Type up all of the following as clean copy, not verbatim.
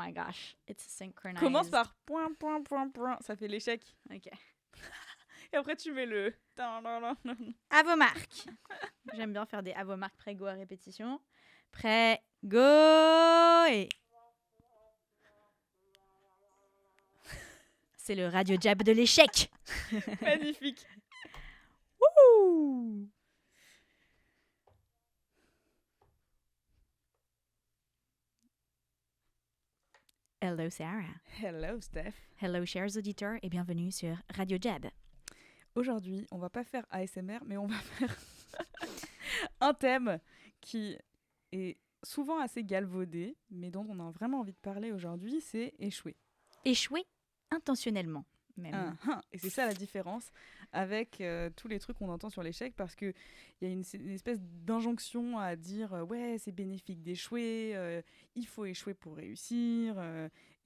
my gosh, it's synchronized. Commence par point, point, point, point. Ça fait l'échec. Ok. Et après, tu mets le... À vos marques. J'aime bien faire des à vos marques. Prêt, go à répétition. Prêt, go et... C'est le radio jab de l'échec. Magnifique. Wouhou. Hello Sarah. Hello, Steph. Hello chers auditeurs et bienvenue sur Radio Jab. Aujourd'hui, on va pas faire ASMR, mais on va faire un thème qui est souvent assez galvaudé, mais dont on a vraiment envie de parler aujourd'hui, c'est échouer. Échouer intentionnellement même. Et c'est ça la différence avec tous les trucs qu'on entend sur l'échec, parce qu'il y a une espèce d'injonction à dire ouais, c'est bénéfique d'échouer, il faut échouer pour réussir,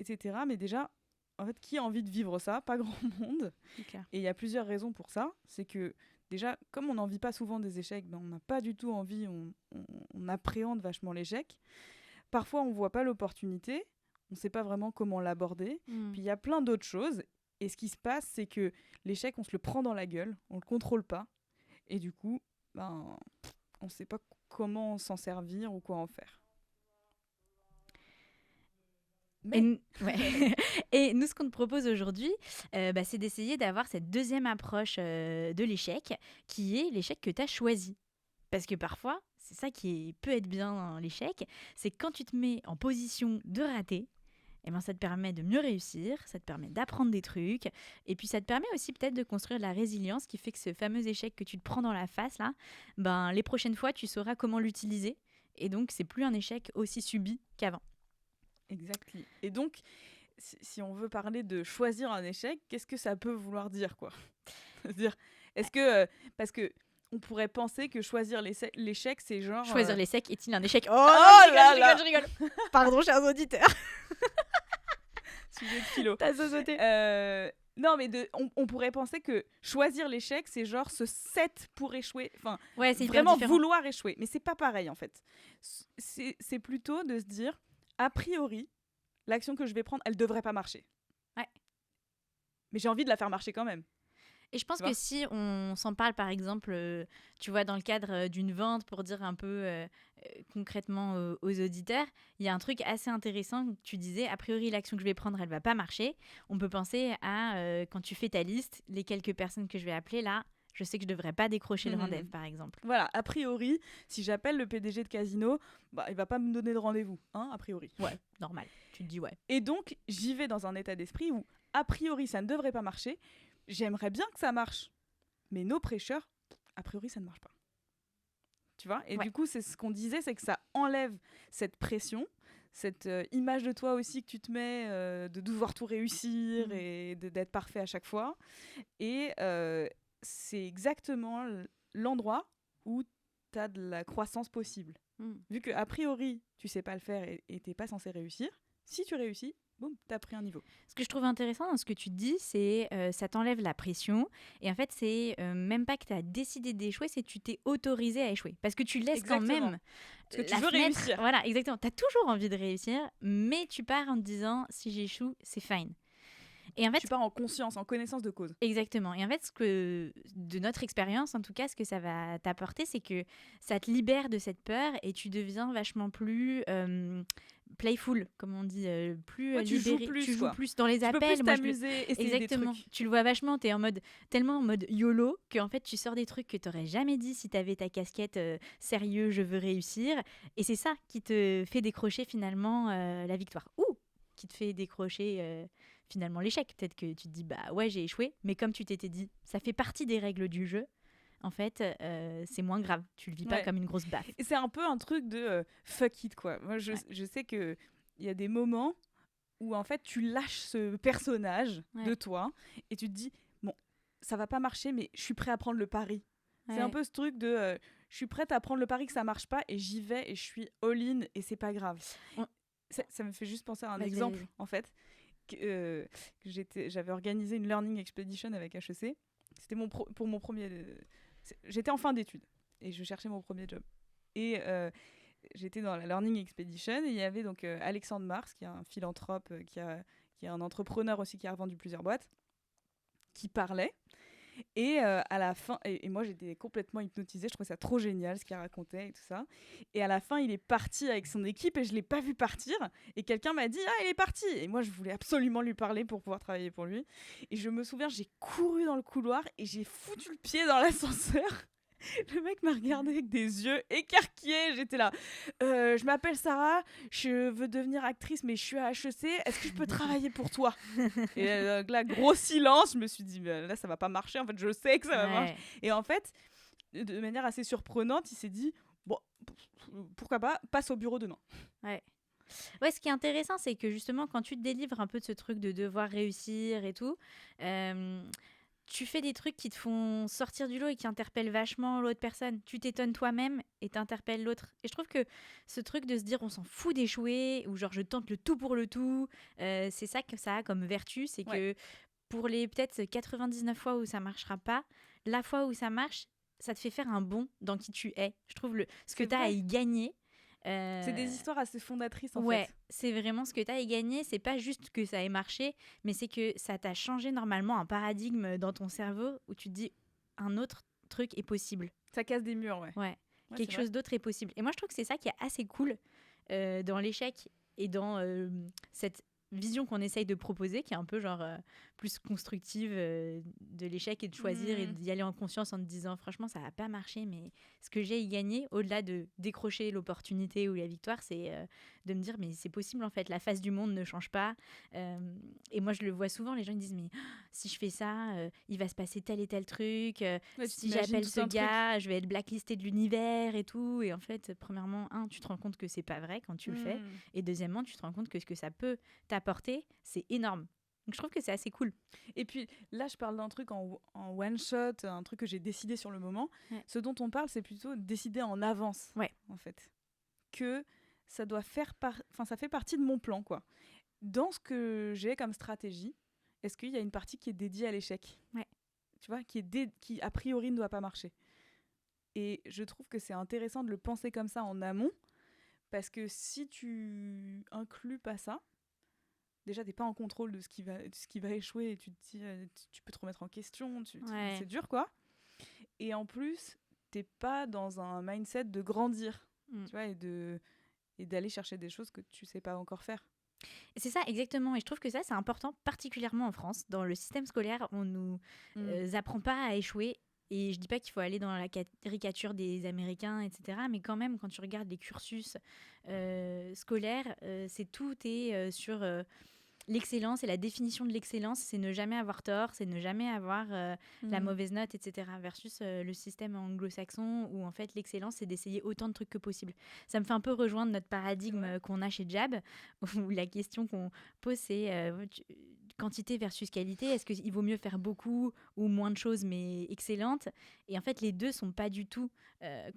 etc. Mais déjà, en fait, qui a envie de vivre ça? Pas grand monde. Okay. Et il y a plusieurs raisons pour ça. C'est que déjà, comme on n'en vit pas souvent des échecs, ben, on n'a pas du tout envie, on appréhende vachement l'échec. Parfois, on ne voit pas l'opportunité, on ne sait pas vraiment comment l'aborder. Puis il y a plein d'autres choses. Et ce qui se passe, c'est que l'échec, on se le prend dans la gueule, on ne le contrôle pas. Et du coup, ben, on ne sait pas comment s'en servir ou quoi en faire. Mais... Et nous, ce qu'on te propose aujourd'hui, c'est d'essayer d'avoir cette deuxième approche de l'échec, qui est l'échec que tu as choisi. Parce que parfois, c'est ça qui peut être bien dans l'échec, c'est que quand tu te mets en position de rater, eh ben, ça te permet de mieux réussir, ça te permet d'apprendre des trucs, et puis ça te permet aussi peut-être de construire de la résilience qui fait que ce fameux échec que tu te prends dans la face, là, ben, les prochaines fois, tu sauras comment l'utiliser, et donc c'est plus un échec aussi subi qu'avant. Exactement. Et donc, si on veut parler de choisir un échec, qu'est-ce que ça peut vouloir dire, quoi? C'est-à-dire, est-ce que... parce que on pourrait penser que choisir l'échec, c'est genre... Choisir l'échec est-il un échec? Oh je rigole. Pardon, chers auditeurs. Sujet de philo. T'as zozoté. Non, mais on pourrait penser que choisir l'échec, c'est genre se set pour échouer. Enfin, ouais, c'est vraiment différent. vouloir échouer. Mais c'est pas pareil, en fait. C'est plutôt de se dire, a priori, l'action que je vais prendre, elle devrait pas marcher. Ouais. Mais j'ai envie de la faire marcher quand même. Et je pense que si on s'en parle, par exemple, tu vois, dans le cadre d'une vente, pour dire un peu concrètement aux auditeurs, il y a un truc assez intéressant. Tu disais, a priori, l'action que je vais prendre, elle va pas marcher. On peut penser à, quand tu fais ta liste, les quelques personnes que je vais appeler, là, je sais que je devrais pas décrocher le rendez-vous, par exemple. Voilà, a priori, si j'appelle le PDG de Casino, bah, il va pas me donner de rendez-vous, hein, a priori. Ouais, normal. Tu te dis ouais. Et donc, j'y vais dans un état d'esprit où, a priori, ça ne devrait pas marcher. J'aimerais bien que ça marche, mais no pressure, a priori, ça ne marche pas. Tu vois? Et du coup, c'est ce qu'on disait, c'est que ça enlève cette pression, cette image de toi aussi que tu te mets, de devoir tout réussir et d'être parfait à chaque fois. Et c'est exactement l'endroit où tu as de la croissance possible. Vu qu'a priori, tu sais pas le faire et t'es pas censé réussir, si tu réussis, boum, t'as pris un niveau. Ce que je trouve intéressant dans ce que tu dis, c'est ça t'enlève la pression. Et en fait, c'est même pas que tu as décidé d'échouer, c'est que tu t'es autorisé à échouer. Parce que tu laisses quand même parce que tu veux réussir. Voilà, exactement. Tu as toujours envie de réussir, mais tu pars en te disant, si j'échoue, c'est fine. Et en fait, tu pars en conscience, en connaissance de cause. Exactement. Et en fait, de notre expérience, en tout cas, ce que ça va t'apporter, c'est que ça te libère de cette peur et tu deviens vachement plus playful, comme on dit, plus libéré. Tu joues plus dans les appels. Tu peux plus t'amuser, essayer exactement. des trucs. Tu le vois vachement, t'es tellement en mode YOLO qu'en fait, tu sors des trucs que t'aurais jamais dit si t'avais ta casquette sérieux, je veux réussir. Et c'est ça qui te fait décrocher finalement la victoire. Ou qui te fait décrocher... finalement l'échec. Peut-être que tu te dis, bah ouais, j'ai échoué, mais comme tu t'étais dit, ça fait partie des règles du jeu, en fait, c'est moins grave. Tu le vis pas comme une grosse baffe. Et c'est un peu un truc de fuck it, quoi. Moi, je sais qu'il y a des moments où, en fait, tu lâches ce personnage de toi et tu te dis, bon, ça va pas marcher, mais je suis prêt à prendre le pari. C'est un peu ce truc de, je suis prête à prendre le pari que ça marche pas et j'y vais et je suis all-in et c'est pas grave. Ça me fait juste penser à un exemple, en fait. J'avais organisé une learning expedition avec HEC. C'était pour mon premier... j'étais en fin d'études et je cherchais mon premier job. Et j'étais dans la Learning Expedition et il y avait donc Alexandre Mars, qui est un philanthrope, qui est un entrepreneur aussi, qui a revendu plusieurs boîtes, qui parlait. Et à la fin, et moi j'étais complètement hypnotisée, je trouvais ça trop génial ce qu'il racontait et tout ça. Et à la fin, il est parti avec son équipe et je l'ai pas vu partir. Et quelqu'un m'a dit il est parti. Et moi je voulais absolument lui parler pour pouvoir travailler pour lui. Et je me souviens, j'ai couru dans le couloir et j'ai foutu le pied dans l'ascenseur. Le mec m'a regardé avec des yeux écarquillés. J'étais là. Je m'appelle Sarah, je veux devenir actrice, mais je suis à HEC. Est-ce que je peux travailler pour toi? Et là, gros silence. Je me suis dit, là, ça va pas marcher. En fait, je sais que ça va marcher. Et en fait, de manière assez surprenante, il s'est dit, bon, pourquoi pas, passe au bureau demain. Ouais. Ouais, ce qui est intéressant, c'est que justement, quand tu te délivres un peu de ce truc de devoir réussir et tout, tu fais des trucs qui te font sortir du lot et qui interpellent vachement l'autre personne. Tu t'étonnes toi-même et t'interpelles l'autre. Et je trouve que ce truc de se dire on s'en fout d'échouer ou genre je tente le tout pour le tout, c'est ça que ça a comme vertu. C'est que pour les peut-être 99 fois où ça marchera pas, la fois où ça marche, ça te fait faire un bond dans qui tu es. Je trouve ce que tu as à y gagner. C'est des histoires assez fondatrices en fait. Ouais, c'est vraiment ce que tu as à y gagner. C'est pas juste que ça ait marché, mais c'est que ça t'a changé normalement un paradigme dans ton cerveau où tu te dis un autre truc est possible. Ça casse des murs, ouais. Quelque chose d'autre est possible. Et moi, je trouve que c'est ça qui est assez cool dans l'échec et dans cette vision qu'on essaye de proposer, qui est un peu genre plus constructive de l'échec et de choisir et d'y aller en conscience en te disant franchement ça va pas marcher, mais ce que j'ai à y gagner au-delà de décrocher l'opportunité ou la victoire, c'est de me dire mais c'est possible en fait, la face du monde ne change pas. Et moi je le vois souvent, les gens ils disent mais si je fais ça il va se passer tel et tel truc, si j'appelle ce gars je vais être blacklisté de l'univers et tout. Et en fait premièrement tu te rends compte que c'est pas vrai quand tu le fais, et deuxièmement tu te rends compte que ce que ça peut t'apporter c'est énorme. Donc je trouve que c'est assez cool. Et puis là, je parle d'un truc en one shot, un truc que j'ai décidé sur le moment. Ouais. Ce dont on parle, c'est plutôt décider en avance, en fait. Que ça doit ça fait partie de mon plan, quoi. Dans ce que j'ai comme stratégie, est-ce qu'il y a une partie qui est dédiée à l'échec? Tu vois, qui a priori ne doit pas marcher. Et je trouve que c'est intéressant de le penser comme ça en amont, parce que si tu inclus pas ça, déjà, t'es pas en contrôle de ce qui va échouer et tu te dis, tu peux te remettre en question, c'est dur, quoi. Et en plus, t'es pas dans un mindset de grandir, tu vois, et d'aller chercher des choses que tu sais pas encore faire. Et c'est ça, exactement. Et je trouve que ça, c'est important, particulièrement en France. Dans le système scolaire, on nous apprend pas à échouer. Et je dis pas qu'il faut aller dans la caricature des Américains, etc. Mais quand même, quand tu regardes les cursus scolaires, tout est sur l'excellence, et la définition de l'excellence, c'est ne jamais avoir tort, c'est ne jamais avoir la mauvaise note, etc. Versus le système anglo-saxon où en fait l'excellence, c'est d'essayer autant de trucs que possible. Ça me fait un peu rejoindre notre paradigme qu'on a chez Jab, où la question qu'on pose, c'est quantité versus qualité. Est-ce qu'il vaut mieux faire beaucoup ou moins de choses mais excellentes? Et en fait, les deux sont pas du tout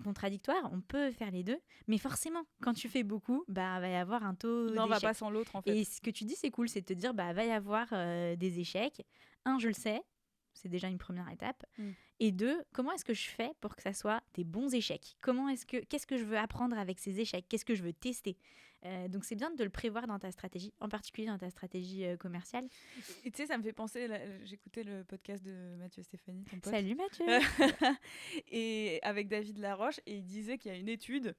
contradictoires. On peut faire les deux, mais forcément, quand tu fais beaucoup, va y avoir un taux d'échec. L'un va pas sans l'autre, en fait. Et ce que tu dis, c'est cool, c'est de te dire, va y avoir des échecs. Je le sais, c'est déjà une première étape. Et 2, comment est-ce que je fais pour que ça soit des bons échecs? Qu'est-ce que je veux apprendre avec ces échecs? Qu'est-ce que je veux tester? Donc c'est bien de le prévoir dans ta stratégie, en particulier dans ta stratégie commerciale. Et tu sais, ça me fait penser, j'écoutais le podcast de Mathieu Stéphanie, ton pote. Salut Mathieu. Et avec David Laroche, et il disait qu'il y a une étude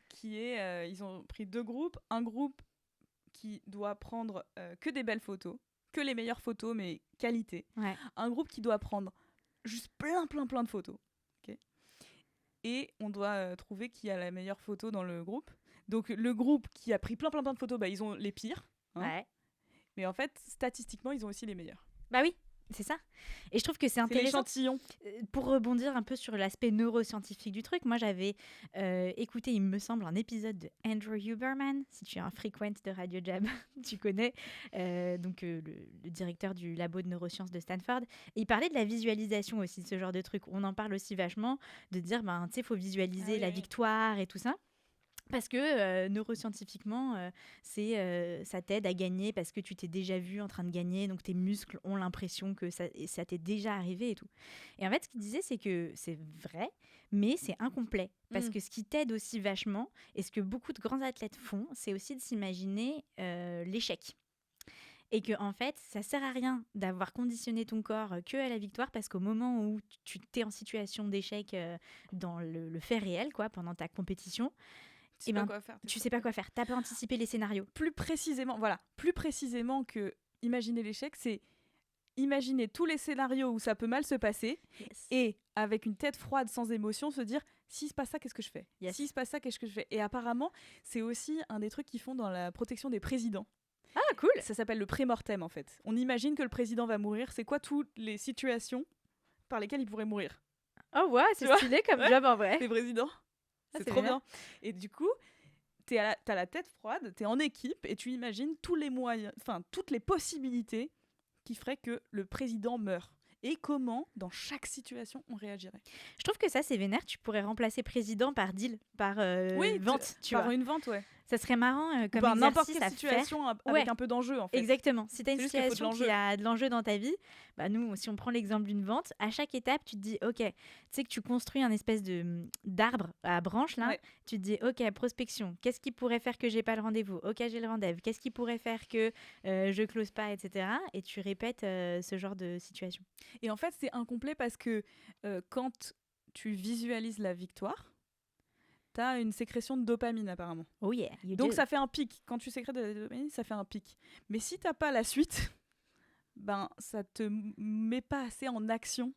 qui est, ils ont pris 2 groupes, un groupe qui doit prendre que des belles photos, que les meilleures photos, mais qualité. Un groupe qui doit prendre juste plein de photos. Okay. Et on doit trouver qui a la meilleure photo dans le groupe. Donc le groupe qui a pris plein de photos, ils ont les pires. Mais en fait, statistiquement, ils ont aussi les meilleurs. Bah oui, c'est ça. Et je trouve que c'est intéressant. C'est l'échantillon. Pour rebondir un peu sur l'aspect neuroscientifique du truc, moi j'avais écouté, il me semble, un épisode de Andrew Huberman. Si tu es un frequent de Radio Jab, tu connais. Donc le directeur du labo de neurosciences de Stanford. Et il parlait de la visualisation aussi, de ce genre de truc. On en parle aussi vachement, de dire, tu sais, il faut visualiser la victoire et tout ça. Parce que neuroscientifiquement, ça t'aide à gagner parce que tu t'es déjà vu en train de gagner, donc tes muscles ont l'impression que ça t'est déjà arrivé et tout. Et en fait, ce qu'il disait, c'est que c'est vrai, mais c'est incomplet. Parce que ce qui t'aide aussi vachement, et ce que beaucoup de grands athlètes font, c'est aussi de s'imaginer l'échec. Et que en fait, ça sert à rien d'avoir conditionné ton corps que à la victoire, parce qu'au moment où tu t'es en situation d'échec dans le fait réel, quoi, pendant ta compétition, Tu sais pas quoi faire. Tu sais pas quoi faire. T'as pas anticipé les scénarios. Plus précisément que imaginer l'échec, c'est imaginer tous les scénarios où ça peut mal se passer et avec une tête froide, sans émotion, se dire s'il se passe ça, qu'est-ce que je fais ? S'il se passe ça, qu'est-ce que je fais ? Et apparemment, c'est aussi un des trucs qu'ils font dans la protection des présidents. Ah, cool. Ça s'appelle le pré-mortem, en fait. On imagine que le président va mourir. C'est quoi toutes les situations par lesquelles il pourrait mourir ? Oh ouais, c'est stylé comme job en vrai. Les présidents. C'est trop bien. Et du coup, t'as la tête froide, t'es en équipe et tu imagines tous les moyens, toutes les possibilités qui feraient que le président meure. Et comment, dans chaque situation, on réagirait. Je trouve que ça, c'est vénère. Tu pourrais remplacer président par deal, par vente. Par une vente, ouais. Ça serait marrant comme exercice n'importe quelle situation avec un peu d'enjeu, en fait. Exactement. Si tu as une situation qui a de l'enjeu dans ta vie, bah nous, si on prend l'exemple d'une vente, à chaque étape, tu te dis, OK, tu sais que tu construis un espèce d'arbre à branches, là. Ouais. Tu te dis, OK, prospection. Qu'est-ce qui pourrait faire que j'ai pas le rendez-vous ? OK, j'ai le rendez-vous. Qu'est-ce qui pourrait faire que je close pas, etc. Et tu répètes ce genre de situation. Et en fait, c'est incomplet parce que quand tu visualises la victoire, t'as une sécrétion de dopamine apparemment. Oh yeah. Donc ça fait un pic. Quand tu sécrètes de la dopamine, ça fait un pic. Mais si t'as pas la suite, ben ça te met pas assez en action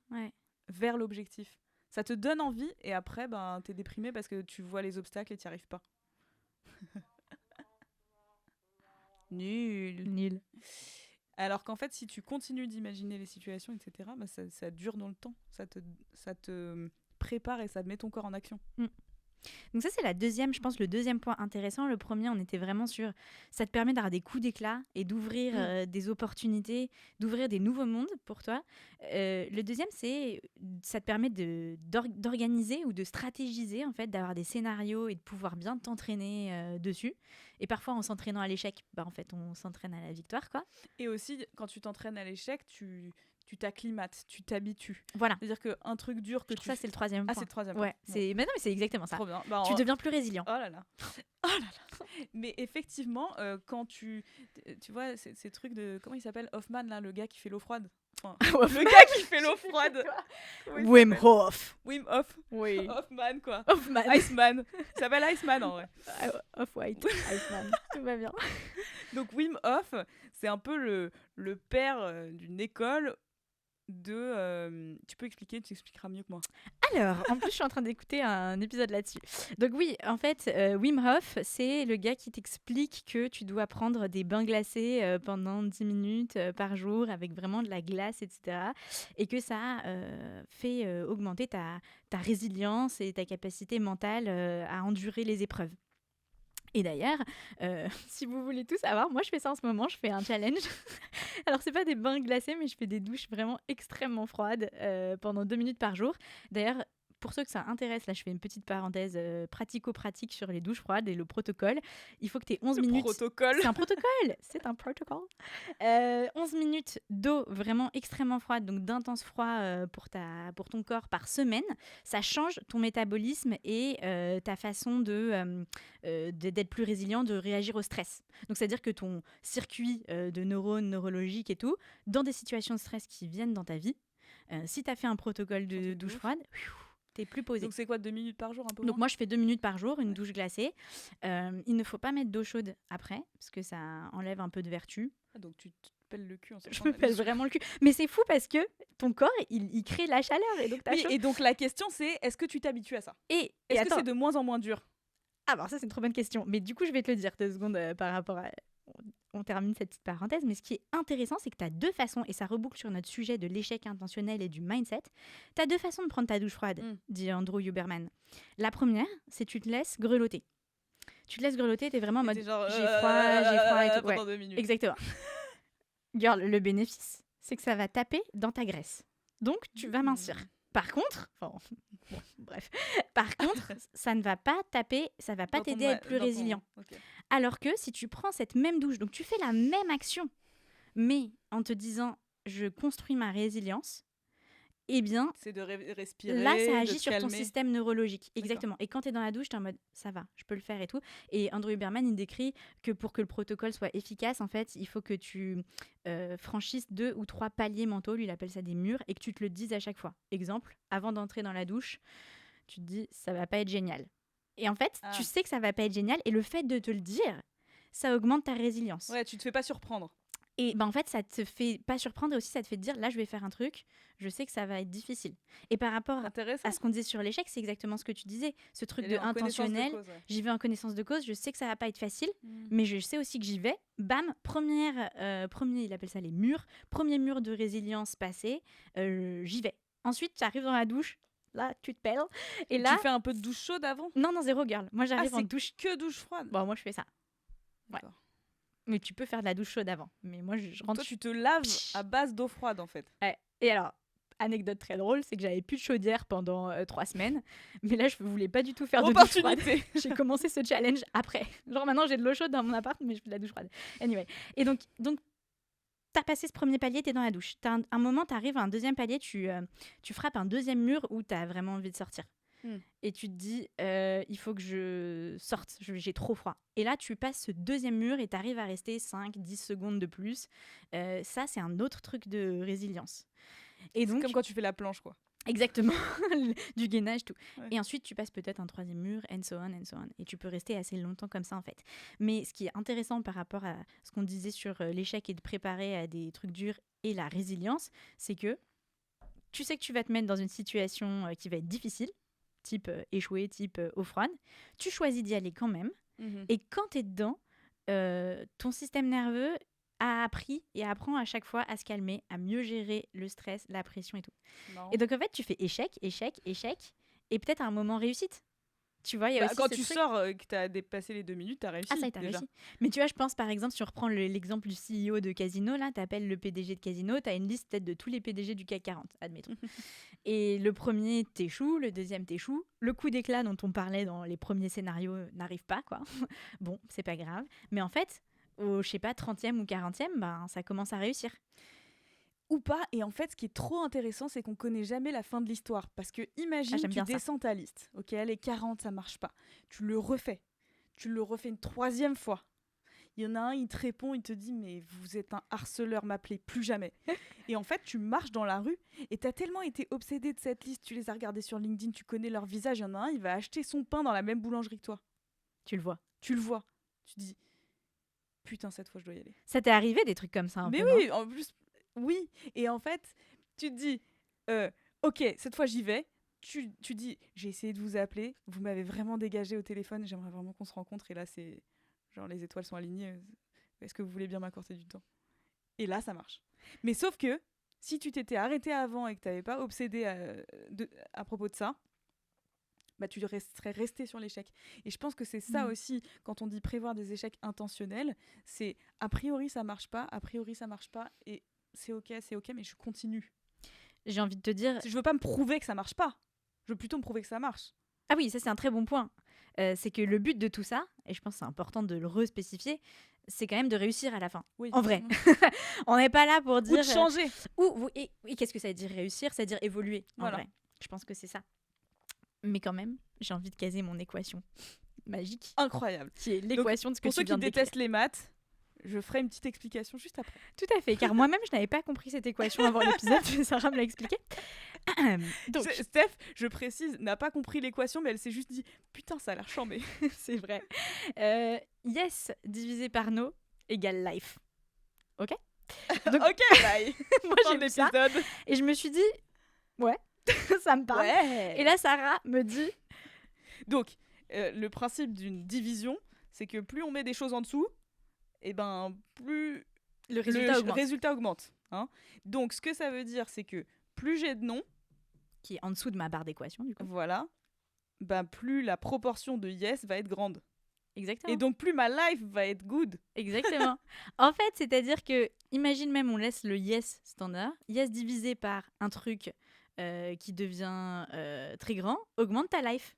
vers l'objectif. Ça te donne envie et après ben t'es déprimé parce que tu vois les obstacles et t'y arrives pas. Nul. Alors qu'en fait, si tu continues d'imaginer les situations, etc., bah ça dure dans le temps. Ça te prépare et ça met ton corps en action. Donc ça, c'est le deuxième point intéressant. Le premier, on était vraiment sur... Ça te permet d'avoir des coups d'éclat et d'ouvrir des opportunités, d'ouvrir des nouveaux mondes pour toi. Le deuxième, ça te permet d'organiser ou de stratégiser, en fait, d'avoir des scénarios et de pouvoir bien t'entraîner dessus. Et parfois, en s'entraînant à l'échec, en fait, on s'entraîne à la victoire, quoi. Et aussi, quand tu t'entraînes à l'échec, tu t'acclimates, tu t'habitues. Voilà. C'est-à-dire qu'un truc dur que ça, c'est le troisième point. Ah, c'est le troisième point. Ouais, mais non, mais c'est exactement ça. Trop bien. Tu deviens plus résilient. Oh là là. Mais effectivement, quand tu vois ces trucs de... Comment il s'appelle ? Hoffman, là, le gars qui fait l'eau froide. Le gars qui fait l'eau froide. Wim Hof. Wim Hof. Oui. Hoffman, quoi. Hoffman. Iceman. Il s'appelle Iceman, en vrai. Off-White. Iceman. Tout va bien. Donc Wim Hof, c'est un peu le père d'une école de... tu peux expliquer, tu expliqueras mieux que moi. Alors, en plus, je suis en train d'écouter un épisode là-dessus. Donc oui, en fait, Wim Hof, c'est le gars qui t'explique que tu dois prendre des bains glacés pendant 10 minutes par jour avec vraiment de la glace, etc. Et que ça fait augmenter ta résilience et ta capacité mentale à endurer les épreuves. Et d'ailleurs, si vous voulez tout savoir, moi je fais ça en ce moment, je fais un challenge. Alors c'est pas des bains glacés, mais je fais des douches vraiment extrêmement froides pendant 2 minutes par jour. D'ailleurs, pour ceux que ça intéresse, là je fais une petite parenthèse pratico-pratique sur les douches froides et le protocole. Il faut que tu aies 11 minutes. Protocole. C'est un protocole. C'est un protocole. 11 minutes d'eau vraiment extrêmement froide, donc d'intense froid pour ton corps par semaine. Ça change ton métabolisme et ta façon d'être plus résilient, de réagir au stress. Donc c'est-à-dire que ton circuit de neurones, neurologiques et tout, dans des situations de stress qui viennent dans ta vie, si tu as fait un protocole de douche froide, t'es plus posé. Donc c'est quoi, 2 minutes par jour un peu Donc moi je fais 2 minutes par jour, une douche glacée. Il ne faut pas mettre d'eau chaude après, parce que ça enlève un peu de vertu. Ah, donc tu te pelles le cul en Je me pèle vraiment le cul. Mais c'est fou parce que ton corps, il crée la chaleur. Et donc, et donc la question c'est, est-ce que tu t'habitues à ça ? Est-ce que c'est de moins en moins dur ? Ah bon, ça c'est une trop bonne question. Mais du coup je vais te le dire 2 secondes par rapport à... On termine cette petite parenthèse, mais ce qui est intéressant, c'est que tu as 2 façons, et ça reboucle sur notre sujet de l'échec intentionnel et du mindset. Tu as 2 façons de prendre ta douche froide, dit Andrew Huberman. La première, c'est tu te laisses grelotter. Tu te laisses grelotter, tu es vraiment en mode genre, j'ai froid et tout. Pendant 2 minutes. Exactement. Girl, le bénéfice, c'est que ça va taper dans ta graisse. Donc, tu vas mincir. Par contre, enfin, bon, bref, par contre, ça ne va pas taper, ça va pas t'aider à être plus résilient. Okay. Alors que si tu prends cette même douche, donc tu fais la même action, mais en te disant je construis ma résilience, eh bien, c'est de respirer, là, ça de agit te sur ton calmer. système neurologique. Exactement. Et quand tu es dans la douche, tu es en mode ça va, je peux le faire et tout. Et Andrew Huberman, il décrit que pour que le protocole soit efficace, en fait, il faut que tu franchisses 2 ou 3 paliers mentaux, lui, il appelle ça des murs, et que tu te le dises à chaque fois. Exemple, avant d'entrer dans la douche, tu te dis ça va pas être génial. Et en fait, tu sais que ça va pas être génial, et le fait de te le dire, ça augmente ta résilience. Ouais, tu te fais pas surprendre. Et en fait, ça te fait pas surprendre et aussi ça te fait te dire là, je vais faire un truc, je sais que ça va être difficile. Et par rapport à ce qu'on disait sur l'échec, c'est exactement ce que tu disais. Ce truc de intentionnel, j'y vais en connaissance de cause, je sais que ça va pas être facile, mais je sais aussi que j'y vais. Bam, premier, il appelle ça les murs, premier mur de résilience passé, j'y vais. Ensuite, tu arrives dans la douche. Là, tu te pelles. Et là, tu fais un peu de douche chaude avant ? Non, zéro girl. Moi, j'arrive en douche. Que douche froide. Bon, moi, je fais ça. Ouais. Mais tu peux faire de la douche chaude avant. Mais moi, je rentre. Toi, tu te laves à base d'eau froide, en fait. Ouais. Et alors, anecdote très drôle, c'est que j'avais plus de chaudière pendant 3 semaines. Mais là, je voulais pas du tout faire de douche froide. J'ai commencé ce challenge après. Genre, maintenant, j'ai de l'eau chaude dans mon appart, mais je fais de la douche froide. Anyway. Et donc t'as passé ce premier palier, t'es dans la douche. Un moment, t'arrives à un deuxième palier, tu frappes un deuxième mur où t'as vraiment envie de sortir. Et tu te dis, il faut que je sorte, j'ai trop froid. Et là, tu passes ce deuxième mur et tu arrives à rester 5-10 secondes de plus. Ça, c'est un autre truc de résilience. Et donc, c'est comme quand tu fais la planche, quoi. Exactement, du gainage, tout. Ouais. Et ensuite, tu passes peut-être un troisième mur, and so on, and so on. Et tu peux rester assez longtemps comme ça, en fait. Mais ce qui est intéressant par rapport à ce qu'on disait sur l'échec et de préparer à des trucs durs et la résilience, c'est que tu sais que tu vas te mettre dans une situation qui va être difficile, type échouer, type eau froide, tu choisis d'y aller quand même. Et quand tu es dedans, ton système nerveux a appris et apprend à chaque fois à se calmer, à mieux gérer le stress, la pression et tout. Non. Et donc en fait, tu fais échec, et peut-être un moment réussite. Tu vois, y a aussi quand tu sors, que tu as dépassé les 2 minutes, tu as réussi. Ah, ça, tu as réussi. Mais tu vois, je pense par exemple, si on reprend l'exemple du CEO de Casino, là, tu appelles le PDG de Casino, tu as une liste peut-être de tous les PDG du CAC 40, admettons. Et le premier t'échoue, le deuxième t'échoue. Le coup d'éclat dont on parlait dans les premiers scénarios n'arrive pas, quoi. Bon, c'est pas grave. Mais en fait, au, je sais pas, 30e ou 40e, ben, ça commence à réussir. Ou pas, et en fait, ce qui est trop intéressant, c'est qu'on connaît jamais la fin de l'histoire. Parce que imagine, tu descends ta liste. Ok, les 40, ça marche pas. Tu le refais une 3e fois. Il y en a un, il te répond, il te dit « Mais vous êtes un harceleur, m'appelez plus jamais ». Et en fait, tu marches dans la rue et t'as tellement été obsédé de cette liste, tu les as regardés sur LinkedIn, tu connais leur visage, il y en a un, il va acheter son pain dans la même boulangerie que toi. Tu le vois. Tu te dis « Putain, cette fois, je dois y aller ». Ça t'est arrivé des trucs comme ça un peu, non ? Oui, en plus, oui. Et en fait, tu te dis « Ok, cette fois, j'y vais ». Tu dis « J'ai essayé de vous appeler, vous m'avez vraiment dégagé au téléphone, j'aimerais vraiment qu'on se rencontre ». Et là, c'est... Genre, les étoiles sont alignées. Est-ce que vous voulez bien m'accorder du temps ? Et là, ça marche. Mais sauf que, si tu t'étais arrêté avant et que tu n'avais pas obsédé à propos de ça, bah, tu serais resté sur l'échec. Et je pense que c'est ça aussi, quand on dit prévoir des échecs intentionnels, c'est a priori, ça marche pas, et c'est ok, mais je continue. J'ai envie de te dire... Je veux pas me prouver que ça marche pas. Je veux plutôt me prouver que ça marche. Ah oui, ça c'est un très bon point. C'est que le but de tout ça, et je pense que c'est important de le respécifier, c'est quand même de réussir à la fin. Oui. En vrai. On n'est pas là pour dire... Ou de changer. Et qu'est-ce que ça veut dire réussir ? Ça veut dire évoluer, en vrai. Je pense que c'est ça. Mais quand même, j'ai envie de caser mon équation magique. Incroyable. Qui est l'équation de ce que tu viens de décrire. Pour ceux qui détestent les maths, je ferai une petite explication juste après. Tout à fait, car moi-même, je n'avais pas compris cette équation avant l'épisode. Sarah me l'a expliqué. Donc, Steph, je précise, n'a pas compris l'équation, mais elle s'est juste dit « Putain, ça a l'air chambé ». C'est vrai. Yes divisé par no égale life. Ok ? Donc, ok, bye. Moi, j'ai vu ça. Et je me suis dit « Ouais, ça me parle. Ouais. » Et là, Sarah me dit... Donc, le principe d'une division, c'est que plus on met des choses en dessous, et ben plus le résultat augmente. Hein. Donc, ce que ça veut dire, c'est que plus j'ai de noms, qui est en dessous de ma barre d'équation, du coup. Voilà. Ben, plus la proportion de yes va être grande. Exactement. Et donc, plus ma life va être good. Exactement. En fait, c'est-à-dire que, imagine même, on laisse le yes standard, yes divisé par un truc qui devient très grand augmente ta life.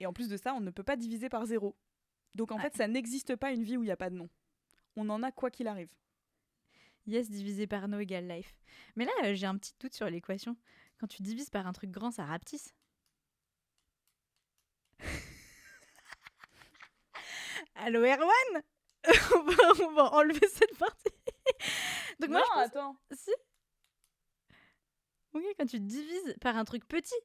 Et en plus de ça, on ne peut pas diviser par 0. Donc en fait, ça n'existe pas une vie où il n'y a pas de nom. On en a quoi qu'il arrive. Yes divisé par no égale life. Mais là, j'ai un petit doute sur l'équation. Quand tu divises par un truc grand, ça rapetisse. Allô Erwan. on va enlever cette partie. Donc non, moi, je pense... attends. Si. Ok, quand tu divises par un truc petit,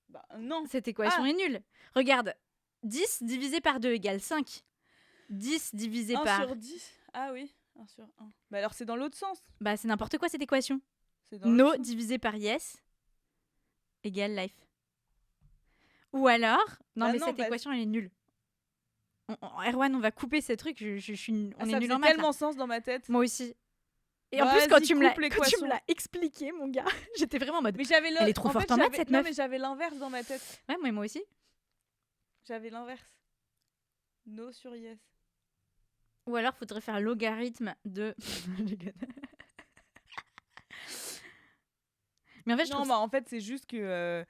bah non. cette équation est nulle. Regarde, 10 divisé par 2 égale 5. 10 divisé 1 par... 1 sur 10. Ah oui, 1 sur 1. Bah alors c'est dans l'autre sens. Bah c'est n'importe quoi cette équation. C'est dans No l'autre sens. divisé par yes égale life. Ou alors... Non, mais cette équation, elle est nulle. Erwan, on va couper ces trucs. On est nul en maths. Ça fait tellement sens dans ma tête. Moi aussi. Et en plus, quand tu me l'as expliqué, mon gars, j'étais vraiment en mode... Mais elle est trop forte en maths, cette meuf. Non, mais j'avais l'inverse dans ma tête. Ouais, moi aussi. J'avais l'inverse. No sur yes. Ou alors, faudrait faire logarithme de... Mais en fait, en fait, c'est juste que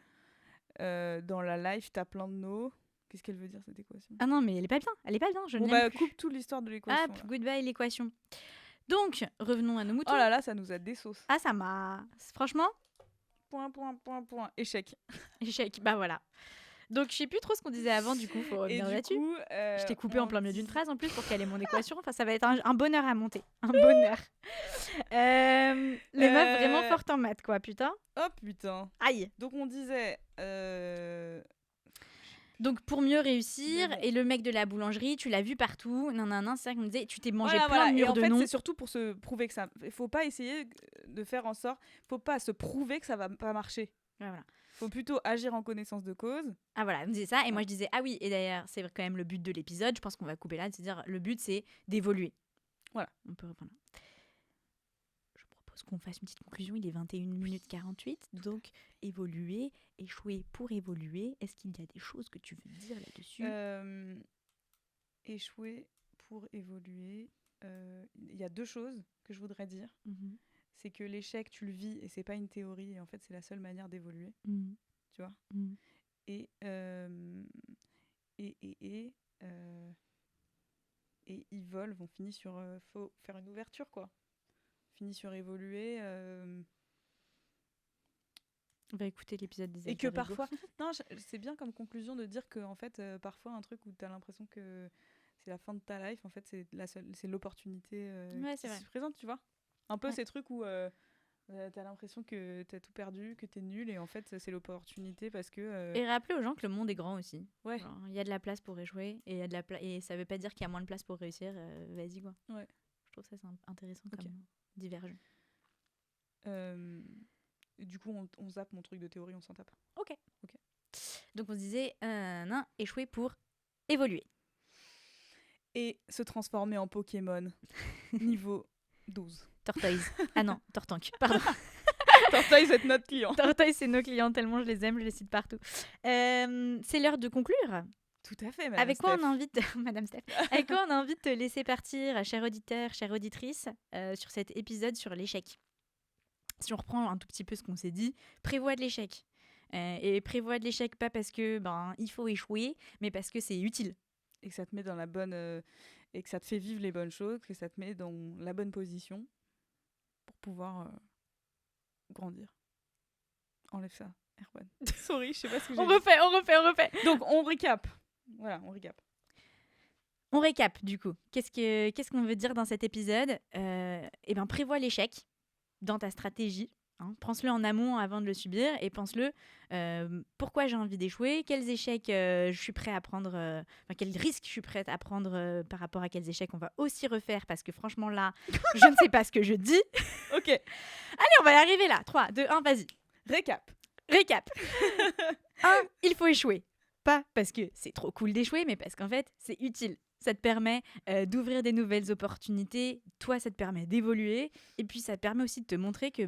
dans la life, t'as plein de no. Qu'est-ce qu'elle veut dire, cette équation? Ah non, mais elle est pas bien. Elle est pas bien. Je bon, bah, coupe toute l'histoire de l'équation. Ah, goodbye l'équation. Donc, revenons à nos moutons. Oh là là, ça nous a désossé. Ah, ça m'a... Franchement... Point. Échec. Échec, bah voilà. Donc, je sais plus trop ce qu'on disait avant, du coup, faut revenir là-dessus. Je t'ai coupé en plein milieu d'une phrase, en plus, pour qu'elle ait mon équation. Enfin, ça va être un bonheur à monter. Un bonheur. Les meufs vraiment fortes en maths, quoi, putain. Oh, putain. Aïe. Donc, on disait... Donc, pour mieux réussir, et le mec de la boulangerie, tu l'as vu partout, c'est ça qu'on me disait, tu t'es mangé plein de murs de noms. Et en fait, c'est surtout pour se prouver que ça... Il faut pas essayer de faire en sorte... Faut pas se prouver que ça va pas marcher. Ouais, voilà. Faut plutôt agir en connaissance de cause. Ah voilà, on me disait ça, et moi je disais, ah oui, et d'ailleurs, c'est quand même le but de l'épisode, je pense qu'on va couper là, c'est-à-dire, le but c'est d'évoluer. Voilà. On peut reprendre. Je propose qu'on fasse une petite conclusion, il est 21 minutes 48, donc évoluer, échouer pour évoluer. Est-ce qu'il y a des choses que tu veux dire là-dessus? Échouer pour évoluer. Il y a 2 choses que je voudrais dire. C'est que l'échec, tu le vis et c'est pas une théorie. Et en fait, c'est la seule manière d'évoluer. Tu vois. Et ils volent, vont finir sur... faut faire une ouverture, quoi. Finir sur évoluer... On va écouter l'épisode des et que parfois... non, c'est bien comme conclusion de dire que en fait, parfois, un truc où tu as l'impression que c'est la fin de ta life, en fait, c'est l'opportunité qui se présente, tu vois. Un peu ces trucs où t'as l'impression que t'as tout perdu, que t'es nul, et en fait, c'est l'opportunité parce que... Et rappeler aux gens que le monde est grand aussi. Ouais. Il y a de la place pour échouer, et, et ça veut pas dire qu'il y a moins de place pour réussir. Vas-y, quoi. Ouais. Je trouve ça c'est intéressant comme divergent. Du coup, on zappe mon truc de théorie, on s'en tape. Ok. Donc on se disait, échouer pour évoluer. Et se transformer en Pokémon niveau 12. Tortoise. Ah non, Tortank, pardon. Tortoise, c'est notre client. Tortoise, c'est nos clients, tellement je les aime, je les cite partout. C'est l'heure de conclure. Tout à fait, Avec quoi on a envie de... Madame Steph. Avec quoi on a envie de te laisser partir, cher auditeur, chère auditrice, sur cet épisode sur l'échec. Si on reprend un tout petit peu ce qu'on s'est dit, prévois de l'échec. Et prévois de l'échec pas parce que il faut échouer, mais parce que c'est utile. Et que ça te met dans la bonne... et que ça te fait vivre les bonnes choses, que ça te met dans la bonne position pour pouvoir grandir. Enlève ça, Erwan. Sorry, je sais pas ce que j'ai On refait. Donc, on récap. Voilà, on récap. On récap, du coup. Qu'est-ce qu'on veut dire dans cet épisode? Prévois l'échec dans ta stratégie. Pense-le en amont avant de le subir et pense-le pourquoi j'ai envie d'échouer, quels échecs je suis prêt à prendre, quels risques je suis prête à prendre par rapport à quels échecs on va aussi refaire parce que franchement là, je ne sais pas ce que je dis. Ok. Allez, on va y arriver là. 3, 2, 1, vas-y. Récap. 1, il faut échouer. Pas parce que c'est trop cool d'échouer, mais parce qu'en fait, c'est utile. Ça te permet d'ouvrir des nouvelles opportunités. Toi, ça te permet d'évoluer. Et puis, ça te permet aussi de te montrer que,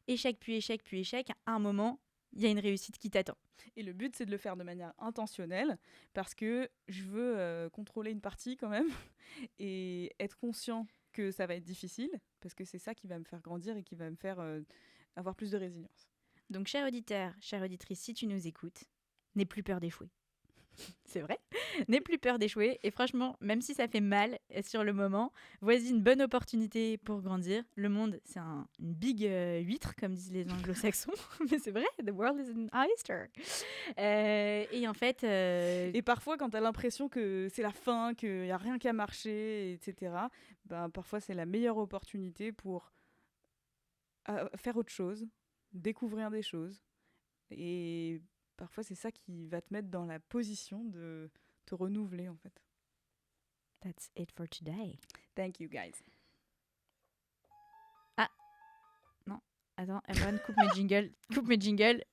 échec, puis échec, puis échec, à un moment, il y a une réussite qui t'attend. Et le but, c'est de le faire de manière intentionnelle parce que je veux contrôler une partie quand même et être conscient que ça va être difficile parce que c'est ça qui va me faire grandir et qui va me faire avoir plus de résilience. Donc, cher auditeur, chère auditrice, si tu nous écoutes, n'aie plus peur d'échouer. C'est vrai, n'aie plus peur d'échouer. Et franchement, même si ça fait mal sur le moment, voici une bonne opportunité pour grandir. Le monde, c'est une big huître, comme disent les anglo-saxons. Mais c'est vrai, the world is an oyster. Et en fait... Et parfois, quand tu as l'impression que c'est la fin, qu'il n'y a rien qu'à marcher, etc., ben, parfois, c'est la meilleure opportunité pour faire autre chose, découvrir des choses. Et parfois, c'est ça qui va te mettre dans la position de te renouveler, en fait. That's it for today. Thank you, guys. Ah, non, attends, Erwan, coupe mes jingles.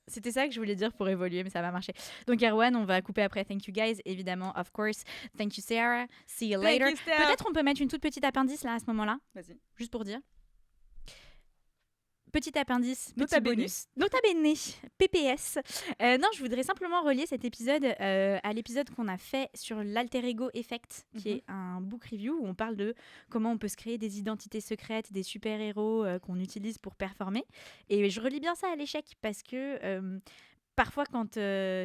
C'était ça que je voulais dire pour évoluer, mais ça va marcher. Donc, Erwan, on va couper après. Thank you, guys, évidemment, of course. Thank you, Sarah. See you later. Peut-être on peut mettre une toute petite appendice, là, à ce moment-là. Vas-y. Juste pour dire. Petit appendice, Nota petit bonus. Nota bene, PPS. Non, je voudrais simplement relier cet épisode à l'épisode qu'on a fait sur l'alter ego effect, qui est un book review où on parle de comment on peut se créer des identités secrètes, des super-héros qu'on utilise pour performer. Et je relis bien ça à l'échec parce que parfois quand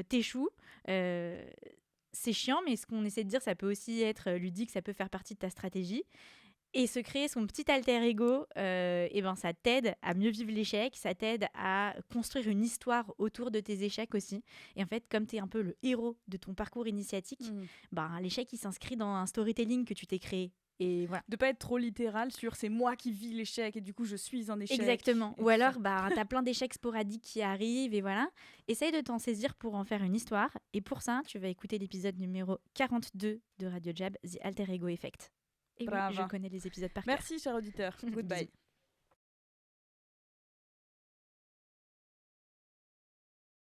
t'échoues, c'est chiant, mais ce qu'on essaie de dire, ça peut aussi être ludique, ça peut faire partie de ta stratégie. Et se créer son petit alter ego, et ben ça t'aide à mieux vivre l'échec, ça t'aide à construire une histoire autour de tes échecs aussi. Et en fait, comme tu es un peu le héros de ton parcours initiatique, ben, l'échec, il s'inscrit dans un storytelling que tu t'es créé. Et voilà. De pas être trop littéral sur c'est moi qui vis l'échec et du coup je suis un échec. Exactement. Ou alors bah, t'as plein d'échecs sporadiques qui arrivent et voilà. Essaye de t'en saisir pour en faire une histoire. Et pour ça, tu vas écouter l'épisode numéro 42 de Radio Jab, The Alter Ego Effect. Et oui, je connais les épisodes par cœur. Merci, cher auditeur. Goodbye.